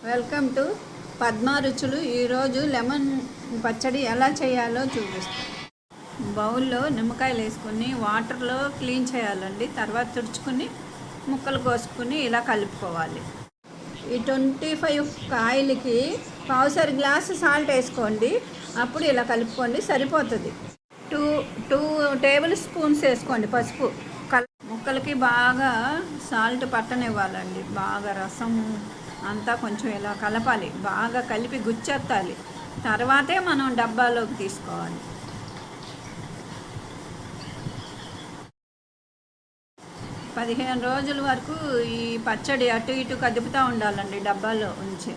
Welcome to Padma రుచులు. ఈరోజు lemon పచ్చడి ఎలా చేయాలో చూపిస్తాం. బౌల్లో నిమ్మకాయలు వేసుకుని వాటర్లో క్లీన్ చేయాలండి. తర్వాత తుడుచుకుని ముక్కలు కోసుకుని ఇలా కలుపుకోవాలి. ఈ 25 కాయలకి పావుసరి గ్లాసు సాల్ట్ వేసుకోండి. అప్పుడు ఇలా కలుపుకోండి, సరిపోతుంది. టూ టేబుల్ స్పూన్స్ వేసుకోండి పసుపు. ముక్కలకి బాగా సాల్ట్ పట్టనివ్వాలండి. బాగా రసము అంతా కొంచెం ఇలా కలపాలి, బాగా కలిపి గుచ్చెత్తాలి. తర్వాతే మనం డబ్బాలోకి తీసుకోవాలి. పదిహేను రోజుల వరకు ఈ పచ్చడి అటు ఇటు కదుపుతూ ఉండాలండి డబ్బాలో ఉంచి.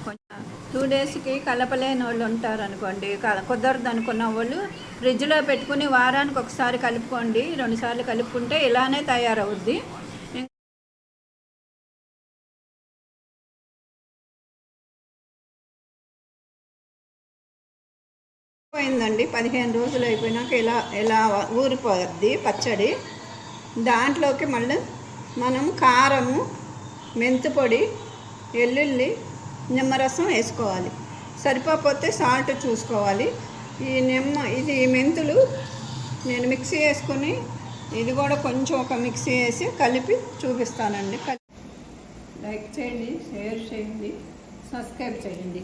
కొంచెం 2 డేస్కి కలపలేని వాళ్ళు ఉంటారు అనుకోండి, కుదరదు అనుకున్న వాళ్ళు ఫ్రిడ్జ్లో పెట్టుకుని వారానికి ఒకసారి కలుపుకోండి. 2 సార్లు కలుపుకుంటే ఇలానే తయారవుద్ది. అయిపోయిందండి. 15 రోజులు అయిపోయినాక ఇలా ఊరిపోద్ది పచ్చడి. దాంట్లోకి మళ్ళీ మనం కారము, మెంతిపొడి, వెల్లుల్లి, నిమ్మరసం వేసుకోవాలి. సరిపోతే సాల్ట్ చూసుకోవాలి. ఇది మెంతులు నేను మిక్సీ వేసుకొని ఇది కూడా కొంచెం ఒక మిక్సీ వేసి కలిపి చూపిస్తానండి. లైక్ చేయండి, షేర్ చేయండి, సబ్స్క్రైబ్ చేయండి.